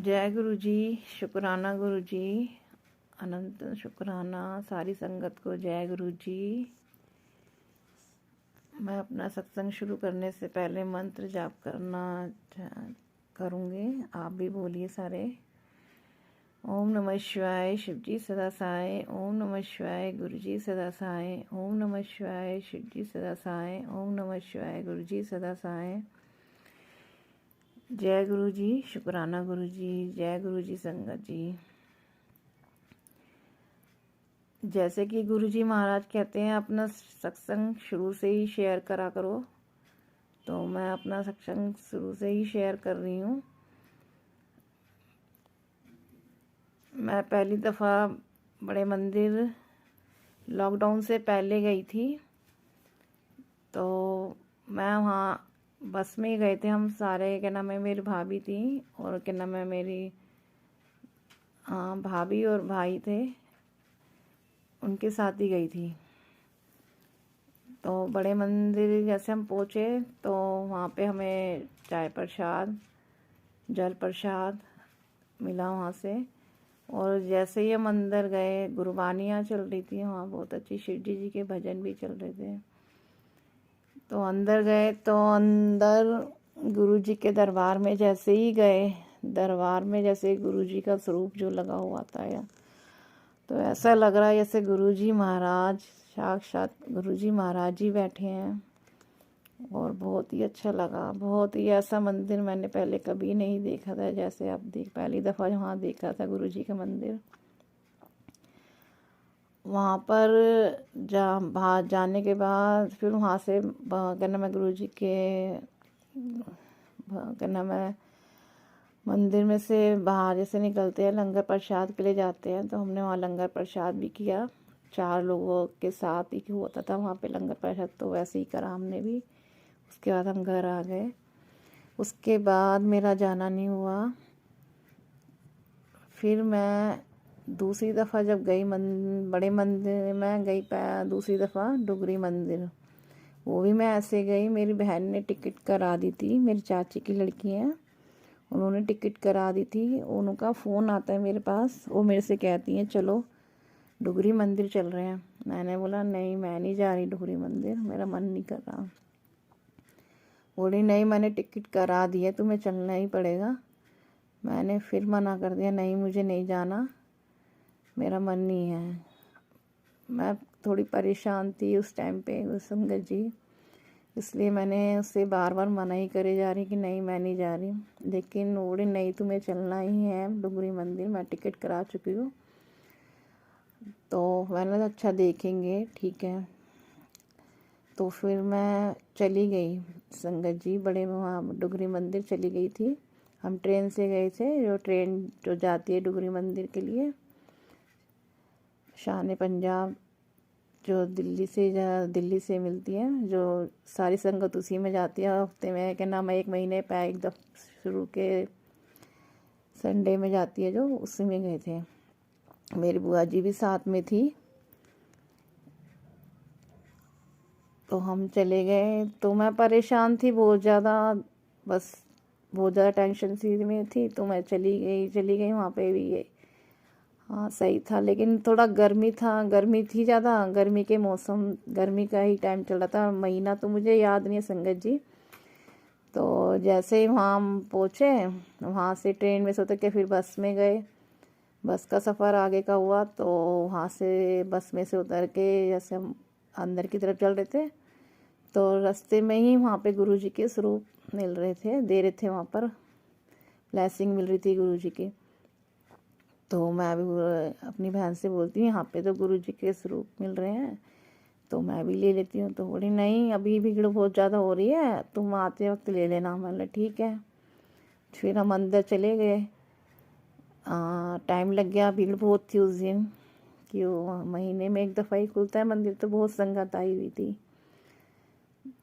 जय गुरु जी। शुक्राना गुरु जी, अनंत शुक्राना सारी संगत को। जय गुरु जी। मैं अपना सत्संग शुरू करने से पहले मंत्र जाप करूँगी। आप भी बोलिए सारे। ओम नमः शिवाय शिव जी सदा साई। ओम नमः शिवाय गुरु जी सदा साई। ओम नमः शिवाय शिव जी सदा साई। ओम नमः शिवाय गुरु जी सदा साई। जय गुरु जी। शुक्राना गुरु जी। जय गुरु जी संगत जी। जैसे कि गुरु जी महाराज कहते हैं अपना सत्संग शुरू से ही शेयर करा करो, तो मैं अपना सत्संग शुरू से ही शेयर कर रही हूँ। मैं पहली दफ़ा बड़े मंदिर लॉकडाउन से पहले गई थी, तो मैं वहाँ बस में ही गए थे हम सारे। क्या नाम है, मेरी भाभी थी और क्या नाम है, मेरी भाभी और भाई थे, उनके साथ ही गई थी। तो बड़े मंदिर जैसे हम पहुँचे तो वहाँ पे हमें चाय प्रसाद जल प्रसाद मिला वहाँ से। और जैसे ही हम अंदर गए, गुरबानियाँ चल रही थी वहाँ, बहुत अच्छी शिरडी जी के भजन भी चल रहे थे। तो अंदर गए तो अंदर गुरु जी के दरबार में जैसे ही गए, दरबार में जैसे गुरु जी का स्वरूप जो लगा हुआ था या तो ऐसा लग रहा है जैसे गुरु जी महाराज, साक्षात गुरु जी महाराज जी बैठे हैं। और बहुत ही अच्छा लगा। बहुत ही ऐसा मंदिर मैंने पहले कभी नहीं देखा था जैसे अब पहली दफ़ा वहाँ देखा था गुरु जी का मंदिर। वहाँ पर बाहर जाने के बाद फिर वहाँ से क्या नाम है, गुरु जी के क्या नाम है, मंदिर में से बाहर जैसे निकलते हैं लंगर प्रसाद के लिए जाते हैं, तो हमने वहाँ लंगर प्रसाद भी किया। 4 लोगों के साथ ही होता था वहाँ पे लंगर प्रसाद, तो वैसे ही करा हमने भी। उसके बाद हम घर आ गए। उसके बाद मेरा जाना नहीं हुआ। फिर मैं दूसरी दफ़ा जब गई बड़े मंदिर में गई, दूसरी दफ़ा डुगरी मंदिर, वो भी मैं ऐसे गई। मेरी बहन ने टिकट करा दी थी, मेरी चाची की लड़की है, उन्होंने टिकट करा दी थी। उनका फ़ोन आता है मेरे पास, वो मेरे से कहती हैं चलो डुगरी मंदिर चल रहे हैं। मैंने बोला नहीं, मैं नहीं जा रही डुगरी मंदिर, मेरा मन नहीं कर रहा। बोली नहीं, मैंने टिकट करा दी है, तुम्हें चलना ही पड़ेगा। मैंने फिर मना कर दिया, नहीं मुझे नहीं जाना, मेरा मन नहीं है। मैं थोड़ी परेशान थी उस टाइम पे उस संगत जी, इसलिए मैंने उससे बार बार मना ही करे जा रही कि नहीं मैं नहीं जा रही। लेकिन बोले नहीं, तुम्हें चलना ही है डुगरी मंदिर, मैं टिकट करा चुकी हूँ। तो मैंने कहा अच्छा देखेंगे, ठीक है। तो फिर मैं चली गई संगत जी, बड़े वहाँ डुगरी मंदिर चली गई थी। हम ट्रेन से गए थे, जो ट्रेन जो जाती है डुगरी मंदिर के लिए, शान पंजाब, जो दिल्ली से मिलती है, जो सारी संगत उसी में जाती है। हफ्ते में क्या नाम है, 1 महीने पे एक दफ़ा शुरू के संडे में जाती है, जो उसी में गए थे। मेरी बुआ जी भी साथ में थी, तो हम चले गए। तो मैं परेशान थी बहुत ज़्यादा, बस बहुत ज़्यादा टेंशन सी में थी, तो मैं चली गई वहाँ पे भी। हाँ सही था, लेकिन थोड़ा गर्मी थी ज़्यादा। गर्मी के मौसम, गर्मी का ही टाइम चल रहा था, महीना तो मुझे याद नहीं है संगत जी। तो जैसे ही वहाँ हम पहुँचे, वहाँ से ट्रेन में से उतर के फिर बस में गए। बस का सफ़र आगे का हुआ, तो वहाँ से बस में से उतर के जैसे हम अंदर की तरफ चल रहे थे, तो रास्ते में ही वहाँ पे गुरु जी के स्वरूप मिल रहे थे, दे रहे थे वहाँ पर ब्लेसिंग मिल रही थी गुरु जी की। तो मैं भी अपनी बहन से बोलती हूँ यहाँ पे तो गुरु जी के स्वरूप मिल रहे हैं, तो मैं भी ले लेती हूँ। तो बोली नहीं, अभी भीड़ बहुत ज़्यादा हो रही है, तुम आते वक्त ले लेना। मैंने ठीक है। फिर हम अंदर चले गए। टाइम लग गया, भीड़ बहुत थी उस दिन, कि वो महीने में एक दफ़ा ही खुलता है मंदिर, तो बहुत संगत आई हुई थी।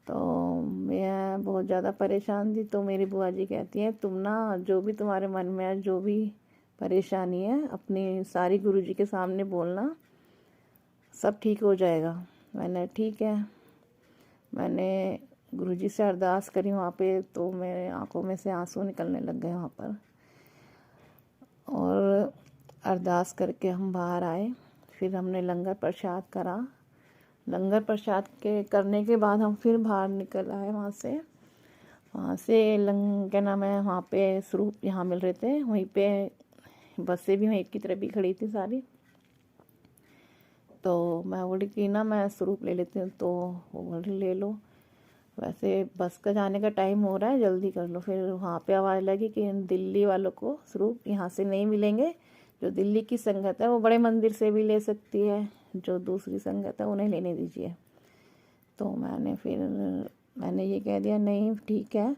तो मैं बहुत ज़्यादा परेशान थी। तो मेरी बुआ जी कहती हैं तुम ना, जो भी तुम्हारे मन में है, जो भी परेशानी है, अपनी सारी गुरु जी के सामने बोलना, सब ठीक हो जाएगा। मैंने ठीक है। मैंने गुरु जी से अरदास करी वहाँ पे, तो मेरे आंखों में से आंसू निकलने लग गए वहाँ पर। और अरदास करके हम बाहर आए। फिर हमने लंगर प्रसाद करा। लंगर प्रसाद के करने के बाद हम फिर बाहर निकल आए वहाँ से। क्या नाम है, वहाँ पे स्वरूप यहाँ मिल रहे थे, वहीं पे बसें भी वहीं की तरफ भी खड़ी थी सारी। तो मैं बोली कि ना मैं स्वरूप ले लेती हूँ, तो वो बोली ले लो, वैसे बस का जाने का टाइम हो रहा है, जल्दी कर लो। फिर वहाँ पे आवाज़ लगी कि दिल्ली वालों को स्वरूप यहाँ से नहीं मिलेंगे, जो दिल्ली की संगत है वो बड़े मंदिर से भी ले सकती है, जो दूसरी संगत है उन्हें लेने दीजिए। तो मैंने ये कह दिया नहीं ठीक है,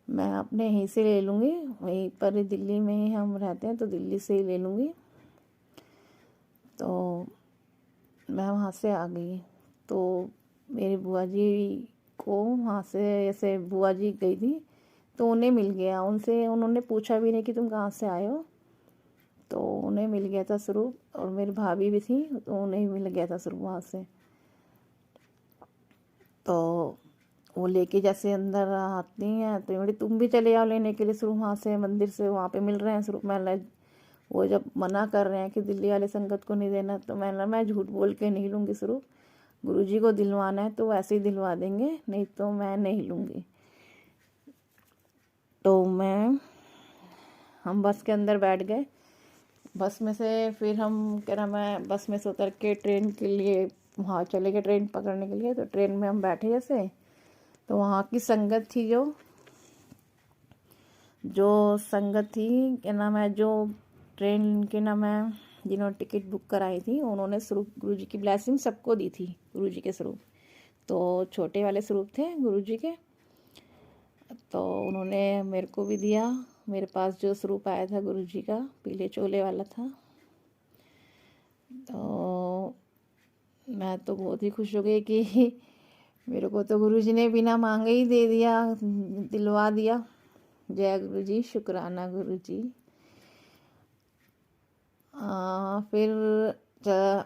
मैं अपने यहीं से ले लूँगी, वहीं पर दिल्ली में ही हम रहते हैं तो दिल्ली से ही ले लूँगी। तो मैं वहाँ से आ गई। तो मेरी बुआ जी को वहाँ से ऐसे बुआ जी गई थी तो उन्हें मिल गया, उन्होंने पूछा भी नहीं कि तुम कहाँ से आए हो, तो उन्हें मिल गया था स्वरूप। और मेरी भाभी भी थी तो उन्हें मिल गया था स्वरूप वहाँ से। तो वो लेके जैसे अंदर आती हैं तो बोली तुम भी चले आओ लेने के लिए स्वरूप, वहाँ से मंदिर से वहाँ पे मिल रहे हैं स्वरूप। मैं वो जब मना कर रहे हैं कि दिल्ली वाले संगत को नहीं देना, तो मैं झूठ बोल के नहीं लूँगी स्वरूप, गुरुजी को दिलवाना है तो वैसे ही दिलवा देंगे, नहीं तो मैं नहीं लूँगी। तो हम बस के अंदर बैठ गए। बस में से फिर हम क्या नाम है, बस में से उतर के ट्रेन के लिए वहाँ चले गए, ट्रेन पकड़ने के लिए। तो ट्रेन में हम बैठे जैसे, तो वहाँ की संगत थी, जो संगत थी क्या नाम है, जो ट्रेन के नाम है, जिन्होंने टिकट बुक कराई थी, उन्होंने स्वरूप गुरुजी की ब्लेसिंग सबको दी थी, गुरुजी के स्वरूप। तो छोटे वाले स्वरूप थे गुरुजी के, तो उन्होंने मेरे को भी दिया। मेरे पास जो स्वरूप आया था गुरुजी का, पीले चोले वाला था, तो मैं तो बहुत ही खुश हो गई कि मेरे को तो गुरुजी ने बिना मांगे ही दे दिया, दिलवा दिया। जय गुरुजी, शुक्राना गुरुजी। फिर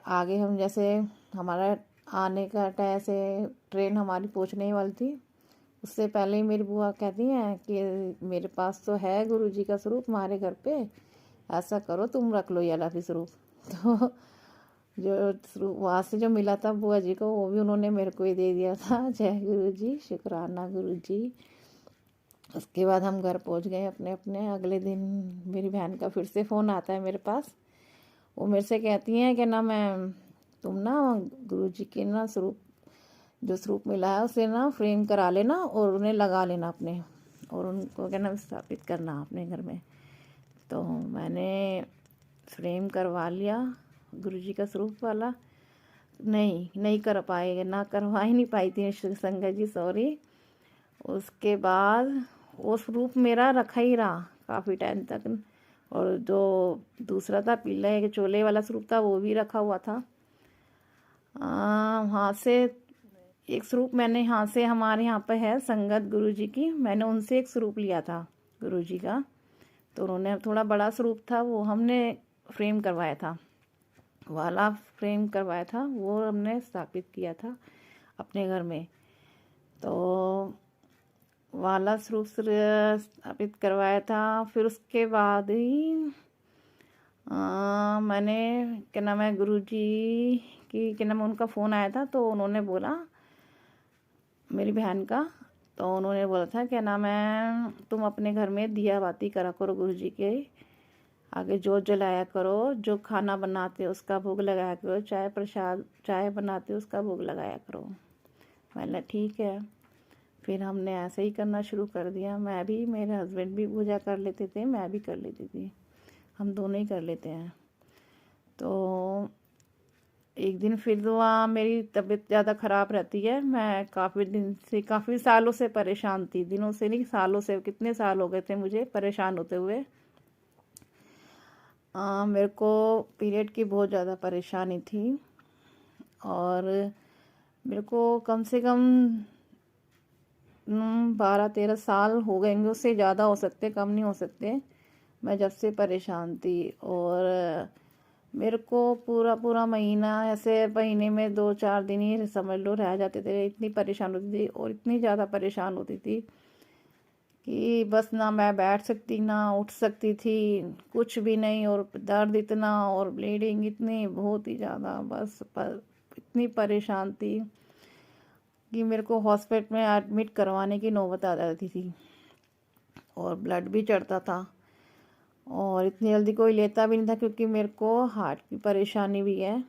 आगे हम जैसे हमारा आने का टाइम से ट्रेन हमारी पहुंचने वाली थी, उससे पहले ही मेरी बुआ कहती हैं कि मेरे पास तो है गुरुजी का स्वरूप हमारे घर पे, ऐसा करो तुम रख लो ये वाला भी स्वरूप। तो जो स्वरूप वहाँ से जो मिला था बुआ जी को, वो भी उन्होंने मेरे को ही दे दिया था। जय गुरुजी, शुक्राना गुरुजी। उसके बाद हम घर पहुँच गए अपने अपने। अगले दिन मेरी बहन का फिर से फ़ोन आता है मेरे पास, वो मेरे से कहती हैं कि ना मैं तुम ना गुरुजी के ना स्वरूप, जो स्वरूप मिला है उसे ना फ्रेम करा लेना और उन्हें लगा लेना अपने, और उनको क्या नाम स्थापित करना अपने घर में। तो मैंने फ्रेम करवा लिया गुरुजी का स्वरूप वाला। नहीं कर पाए, ना करवा ही नहीं पाई थी संगत जी, सॉरी। उसके बाद वो स्वरूप मेरा रखा ही रहा काफ़ी टाइम तक, और जो दूसरा था पीले चोले वाला स्वरूप था वो भी रखा हुआ था। वहाँ से एक स्वरूप मैंने यहाँ से, हमारे यहाँ पे है संगत गुरुजी की, मैंने उनसे एक स्वरूप लिया था गुरुजी का, तो उन्होंने थोड़ा बड़ा स्वरूप था, वो हमने फ्रेम करवाया था, वाला फ्रेम करवाया था, वो हमने स्थापित किया था अपने घर में। तो वाला स्वरूप स्थापित करवाया था। फिर उसके बाद ही मैंने क्या नाम है, गुरुजी की क्या नाम, उनका फ़ोन आया था, तो उन्होंने बोला मेरी बहन का, तो उन्होंने बोला था क्या नाम है, तुम अपने घर में दिया बाती करा करो, गुरुजी के आगे जोत जलाया करो, जो खाना बनाते हो उसका भोग लगाया करो, चाय बनाते हो उसका भोग लगाया करो। मैंने ठीक है। फिर हमने ऐसे ही करना शुरू कर दिया। मैं भी, मेरे हस्बैंड भी पूजा कर लेते थे, मैं भी कर लेती थी, हम दोनों ही कर लेते हैं। तो एक दिन फिर दुआ, मेरी तबीयत ज़्यादा ख़राब रहती है, मैं काफ़ी सालों से परेशान थी, दिनों से नहीं सालों से, कितने साल हो गए थे मुझे परेशान होते हुए। मेरे को पीरियड की बहुत ज़्यादा परेशानी थी, और मेरे को कम से कम 12-13 साल हो गए, उससे ज़्यादा हो सकते, कम नहीं हो सकते, मैं जब से परेशान थी। और मेरे को पूरा महीना, ऐसे महीने में 2-4 दिन ही समझ लो रह जाते थे, इतनी परेशान होती थी, और इतनी ज़्यादा परेशान होती थी कि बस ना मैं बैठ सकती ना उठ सकती थी, कुछ भी नहीं। और दर्द इतना और ब्लीडिंग इतनी, बहुत ही ज़्यादा, बस इतनी परेशान थी कि मेरे को हॉस्पिटल में एडमिट करवाने की नौबत आ जाती थी। और ब्लड भी चढ़ता था और इतनी जल्दी कोई लेता भी नहीं था, क्योंकि मेरे को हार्ट की परेशानी भी है।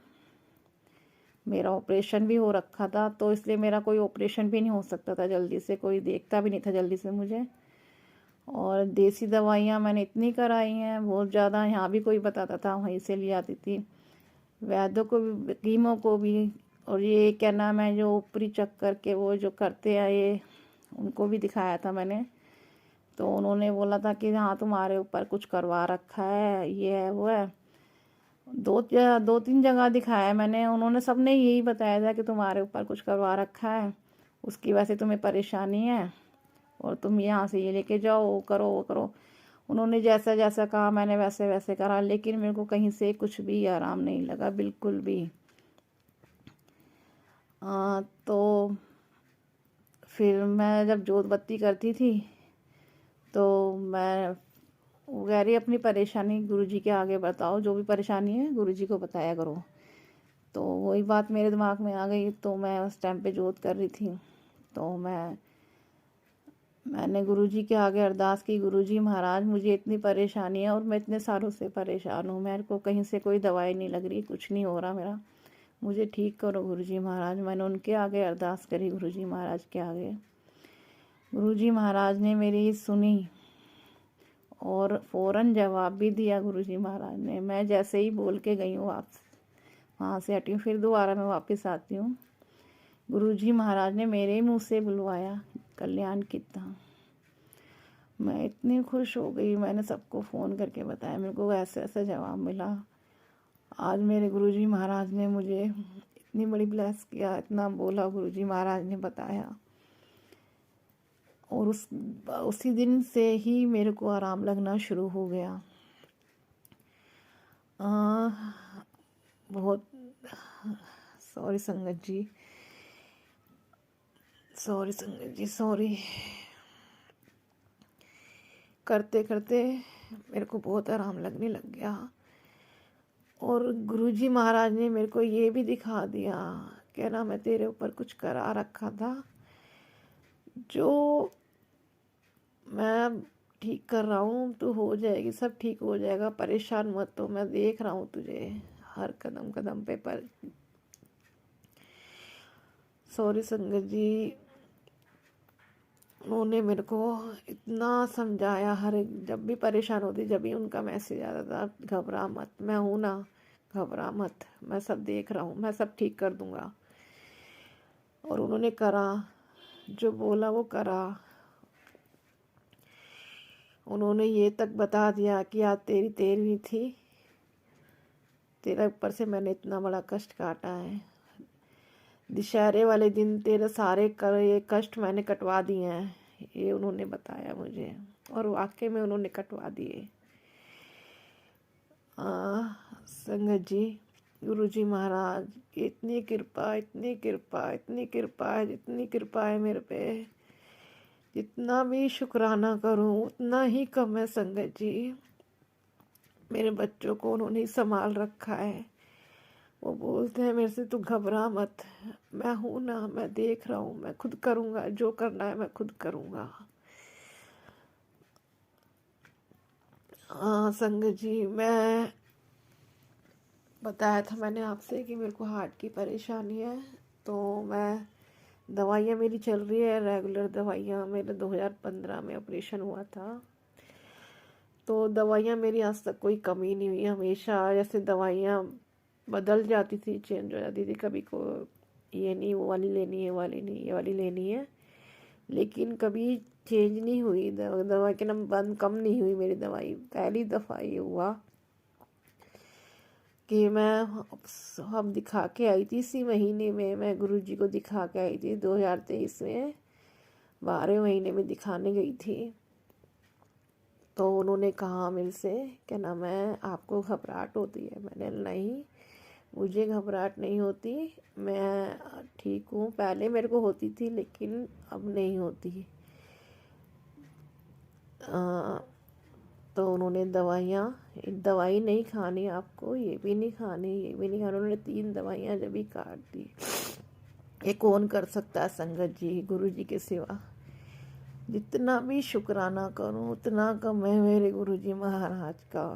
मेरा ऑपरेशन भी हो रखा था, तो इसलिए मेरा कोई ऑपरेशन भी नहीं हो सकता था जल्दी से, कोई देखता भी नहीं था जल्दी से मुझे। और देसी दवाइयाँ मैंने इतनी कराई हैं, बहुत ज़्यादा। यहाँ भी कोई बताता था वहीं से ले आती थी, वैद्यों को भी, कीमों को भी। और ये क्या नाम है, जो ऊपरी चक्कर के वो जो करते हैं ये, उनको भी दिखाया था मैंने। तो उन्होंने बोला था कि हाँ तुम्हारे ऊपर कुछ करवा रखा है, ये है वो है। दो तीन जगह दिखाया मैंने, उन्होंने सबने यही बताया था कि तुम्हारे ऊपर कुछ करवा रखा है, उसकी वजह से तुम्हें परेशानी है, और तुम यहाँ से ये लेके जाओ, वो करो वो करो। उन्होंने जैसा जैसा कहा मैंने वैसे वैसे करा, लेकिन मेरे को कहीं से कुछ भी आराम नहीं लगा, बिल्कुल भी। तो फिर मैं जब जोत बत्ती करती थी, तो मैं, वो कह रही अपनी परेशानी गुरुजी के आगे बताओ, जो भी परेशानी है गुरुजी को बताया करो। तो वही बात मेरे दिमाग में आ गई, तो मैं उस टाइम पे जोत कर रही थी। तो मैंने गुरुजी के आगे अरदास की, गुरुजी महाराज मुझे इतनी परेशानी है और मैं इतने सालों से परेशान हूँ, मेरे को कहीं से कोई दवाई नहीं लग रही, कुछ नहीं हो रहा मेरा, मुझे ठीक करो गुरुजी महाराज। मैंने उनके आगे अरदास करी, गुरुजी महाराज के आगे। गुरुजी महाराज ने मेरी सुनी और फ़ौरन जवाब भी दिया गुरुजी महाराज ने। मैं जैसे ही बोल के गई हूँ, वापस वहाँ से हटी हूँ, फिर दोबारा मैं वापस आती हूँ, गुरुजी महाराज ने मेरे मुंह से बुलवाया, कल्याण कितना। मैं इतनी खुश हो गई, मैंने सबको फ़ोन करके बताया, मेरे को ऐसा ऐसा जवाब मिला। आज मेरे गुरुजी महाराज ने मुझे इतनी बड़ी ब्लेस किया, इतना बोला गुरुजी महाराज ने बताया। और उसी दिन से ही मेरे को आराम लगना शुरू हो गया। बहुत सॉरी संगत जी, सॉरी संगत जी, सॉरी। करते करते मेरे को बहुत आराम लगने लग गया। और गुरुजी महाराज ने मेरे को ये भी दिखा दिया, कह रहा मैं तेरे ऊपर कुछ करा रखा था, जो मैं ठीक कर रहा हूँ, तू हो जाएगी, सब ठीक हो जाएगा, परेशान मत हो, मैं देख रहा हूँ तुझे हर कदम कदम पे। पर सॉरी संगत जी, उन्होंने मेरे को इतना समझाया, हर एक जब भी परेशान होती, जब भी उनका मैसेज आता था, घबरा मत, मैं हूँ ना, घबरा मत, मैं सब देख रहा हूँ, मैं सब ठीक कर दूँगा। और उन्होंने करा, जो बोला वो करा। उन्होंने ये तक बता दिया कि आज तेरी 13वीं थी, तेरा ऊपर से मैंने इतना बड़ा कष्ट काटा है, दशहरे वाले दिन तेरे सारे ये कष्ट मैंने कटवा दिए हैं, ये उन्होंने बताया मुझे। और वाकई में उन्होंने कटवा दिए। संगत जी, गुरुजी महाराज की इतनी कृपा, इतनी कृपा, इतनी कृपा है, जितनी कृपा है मेरे पे, जितना भी शुक्राना करूं उतना ही कम है संगत जी। मेरे बच्चों को उन्होंने संभाल रखा है। वो बोलते हैं मेरे से, तू घबरा मत, मैं हूँ ना, मैं देख रहा हूँ, मैं खुद करूँगा, जो करना है मैं खुद करूँगा। हाँ संगत जी, मैं बताया था मैंने आपसे कि मेरे को हार्ट की परेशानी है, तो मैं दवाइयाँ मेरी चल रही है, रेगुलर दवाइयाँ। मेरे 2015 में ऑपरेशन हुआ था, तो दवाइयाँ मेरी आज तक कोई कमी नहीं हुई। हमेशा जैसे दवाइयाँ बदल जाती थी, चेंज हो जाती थी, कभी को ये नहीं, वो वाली लेनी है, वाली नहीं, ये वाली लेनी है, लेकिन कभी चेंज नहीं हुई दवाई के नाम, बंद कम नहीं हुई मेरी दवाई। पहली दफ़ा ये हुआ कि मैं हम दिखा के आई थी, इसी महीने में मैं गुरुजी को दिखा के आई थी, 2023 में 12वें महीने में दिखाने गई थी। तो उन्होंने कहा मेरे से, क्या नाम है, आपको घबराहट होती है? मैंने नहीं, मुझे घबराहट नहीं होती, मैं ठीक हूँ। पहले मेरे को होती थी, लेकिन अब नहीं होती। तो उन्होंने दवाइयाँ, एक दवाई नहीं खानी आपको, ये भी नहीं खानी, ये भी नहीं खानी, उन्होंने 3 दवाइयाँ जब भी काट दी। ये कौन कर सकता है संगत जी, गुरु जी के सिवा। जितना भी शुक्राना करूं उतना कम है मेरे गुरु जी महाराज का।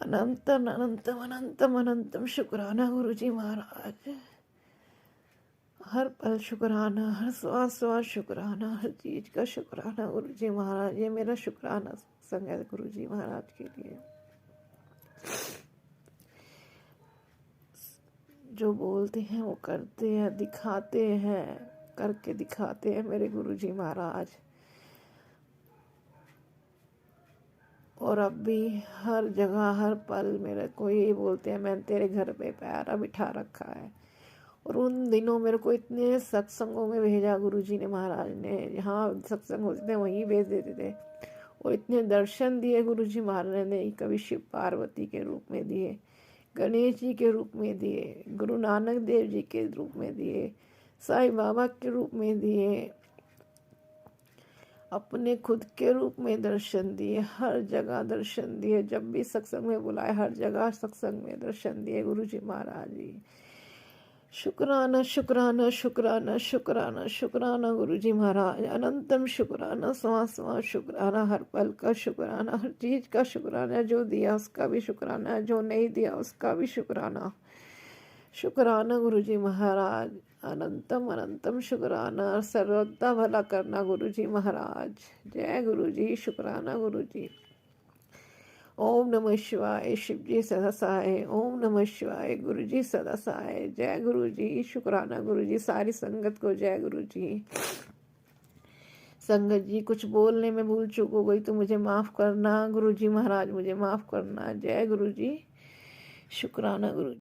अनंतम अनंतम अनंतम अनंतम शुक्राना गुरु जी महाराज। हर पल शुक्राना, हर श्वास श्वास शुक्राना, हर चीज का शुक्राना गुरु जी महाराज। ये मेरा शुक्राना संगत गुरु जी महाराज के लिए। जो बोलते हैं वो करते हैं, दिखाते हैं, करके दिखाते हैं मेरे गुरु जी महाराज। और अब भी हर जगह हर पल मेरे को ये बोलते हैं, मैंने तेरे घर पे पैरा बिठा रखा है। और उन दिनों मेरे को इतने सत्संगों में भेजा गुरु जी ने महाराज ने, जहाँ सत्संग होते थे वहीं भेज देते थे। और इतने दर्शन दिए गुरु जी महाराज ने, कभी शिव पार्वती के रूप में दिए, गणेश जी के रूप में दिए, गुरु नानक देव जी के रूप में दिए, साईं बाबा के रूप में दिए, अपने खुद के रूप में दर्शन दिए, हर जगह दर्शन दिए। जब भी सत्संग में बुलाए हर जगह सत्संग में दर्शन दिए गुरु जी महाराज जी। शुक्राना शुक्राना शुक्राना शुक्राना शुक्राना गुरु जी महाराज। अनंतम शुक्राना, श्वास श्वास शुक्राना, हर पल का शुक्राना, हर चीज का शुक्राना। जो दिया उसका भी शुक्राना, जो नहीं दिया उसका भी शुक्राना। शुक्राना गुरु जी महाराज। अनंतम अनंतम शुक्राना, सर्वदा भला करना गुरु जी महाराज। जय गुरु जी, शुक्राना गुरु जी। ओम नमः शिवाय, शिव जी सदा सहाय। ओम नमः शिवाय, गुरु जी सदा सहाय। जय गुरु जी, शुक्राना गुरु जी। सारी संगत को जय गुरु जी। संगत जी कुछ बोलने में भूल चूक हो गई तो मुझे माफ करना गुरु जी महाराज, मुझे माफ करना। जय गुरु जी, शुक्राना गुरु जी।